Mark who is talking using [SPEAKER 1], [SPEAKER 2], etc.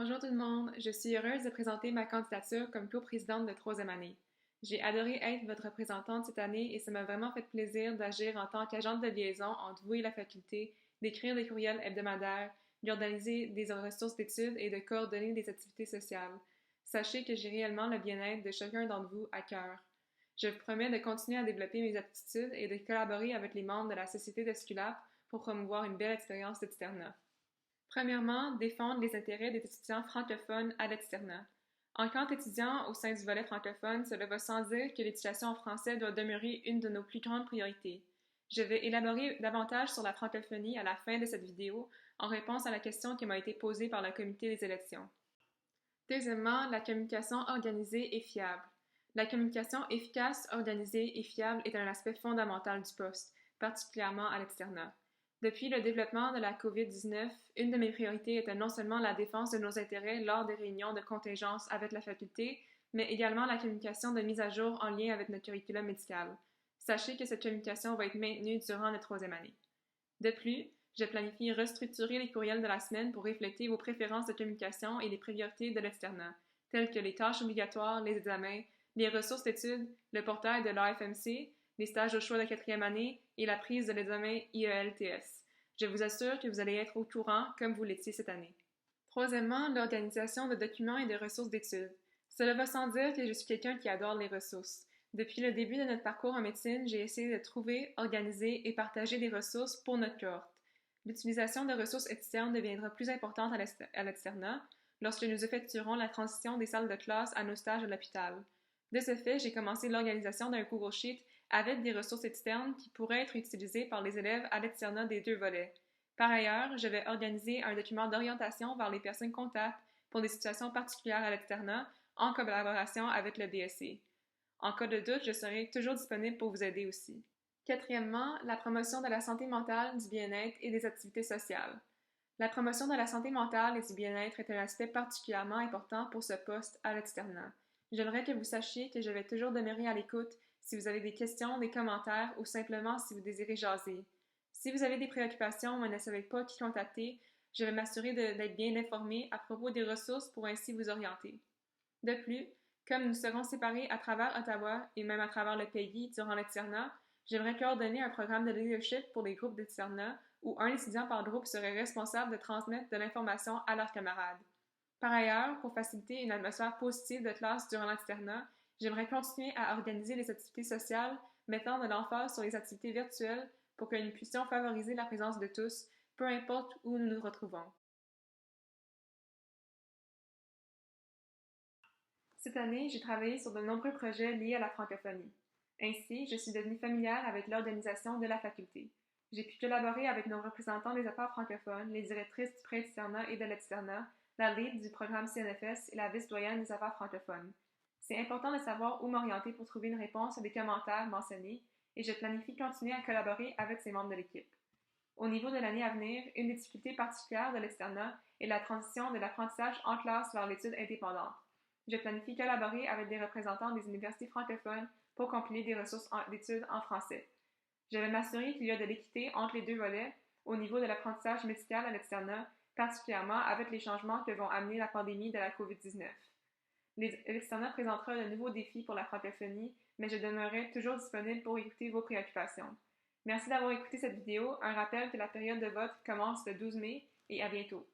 [SPEAKER 1] Bonjour tout le monde, je suis heureuse de présenter ma candidature comme co-présidente de troisième année. J'ai adoré être votre représentante cette année et ça m'a vraiment fait plaisir d'agir en tant qu'agente de liaison entre vous et la faculté, d'écrire des courriels hebdomadaires, d'organiser des ressources d'études et de coordonner des activités sociales. Sachez que j'ai réellement le bien-être de chacun d'entre vous à cœur. Je vous promets de continuer à développer mes aptitudes et de collaborer avec les membres de la Société d'Esculape pour promouvoir une belle expérience d'externat. Premièrement, défendre les intérêts des étudiants francophones à l'externat. En tant qu'étudiant au sein du volet francophone, cela va sans dire que l'éducation en français doit demeurer une de nos plus grandes priorités. Je vais élaborer davantage sur la francophonie à la fin de cette vidéo en réponse à la question qui m'a été posée par le comité des élections. Deuxièmement, la communication organisée et fiable. La communication efficace, organisée et fiable est un aspect fondamental du poste, particulièrement à l'externat. Depuis le développement de la COVID-19, une de mes priorités était non seulement la défense de nos intérêts lors des réunions de contingence avec la faculté, mais également la communication de mise à jour en lien avec notre curriculum médical. Sachez que cette communication va être maintenue durant la troisième année. De plus, je planifie restructurer les courriels de la semaine pour refléter vos préférences de communication et les priorités de l'externat, telles que les tâches obligatoires, les examens, les ressources d'études, le portail de l'AFMC, les stages au choix de quatrième année et la prise de l'examen IELTS. Je vous assure que vous allez être au courant comme vous l'étiez cette année. Troisièmement, l'organisation de documents et de ressources d'études. Cela va sans dire que je suis quelqu'un qui adore les ressources. Depuis le début de notre parcours en médecine, j'ai essayé de trouver, organiser et partager des ressources pour notre cohorte. L'utilisation de ressources externes deviendra plus importante à l'externat lorsque nous effectuerons la transition des salles de classe à nos stages à l'hôpital. De ce fait, j'ai commencé l'organisation d'un Google Sheet avec des ressources externes qui pourraient être utilisées par les élèves à l'externat des deux volets. Par ailleurs, je vais organiser un document d'orientation vers les personnes comptables pour des situations particulières à l'externat en collaboration avec le DSC. En cas de doute, je serai toujours disponible pour vous aider aussi. Quatrièmement, la promotion de la santé mentale, du bien-être et des activités sociales. La promotion de la santé mentale et du bien-être est un aspect particulièrement important pour ce poste à l'externat. J'aimerais que vous sachiez que je vais toujours demeurer à l'écoute si vous avez des questions, des commentaires ou simplement si vous désirez jaser. Si vous avez des préoccupations mais ne savez pas qui contacter, je vais m'assurer d'être bien informé à propos des ressources pour ainsi vous orienter. De plus, comme nous serons séparés à travers Ottawa et même à travers le pays durant l'externat, j'aimerais coordonner un programme de leadership pour les groupes d'externat où un étudiant par groupe serait responsable de transmettre de l'information à leurs camarades. Par ailleurs, pour faciliter une atmosphère positive de classe durant l'externat, j'aimerais continuer à organiser des activités sociales mettant de l'emphase sur les activités virtuelles pour que nous puissions favoriser la présence de tous, peu importe où nous nous retrouvons. Cette année, j'ai travaillé sur de nombreux projets liés à la francophonie. Ainsi, je suis devenue familière avec l'organisation de la faculté. J'ai pu collaborer avec nos représentants des affaires francophones, les directrices du pré-externat et de l'externat, la lead du programme CNFS et la vice-doyenne des affaires francophones. C'est important de savoir où m'orienter pour trouver une réponse à des commentaires mentionnés et je planifie continuer à collaborer avec ces membres de l'équipe. Au niveau de l'année à venir, une des difficultés particulières de l'externat est la transition de l'apprentissage en classe vers l'étude indépendante. Je planifie collaborer avec des représentants des universités francophones pour compiler des ressources d'études en français. Je vais m'assurer qu'il y a de l'équité entre les deux volets au niveau de l'apprentissage médical à l'externat, particulièrement avec les changements que vont amener la pandémie de la COVID-19. L'externat présentera de nouveaux défis pour la francophonie, mais je demeurerai toujours disponible pour écouter vos préoccupations. Merci d'avoir écouté cette vidéo. Un rappel que la période de vote commence le 12 mai et à bientôt.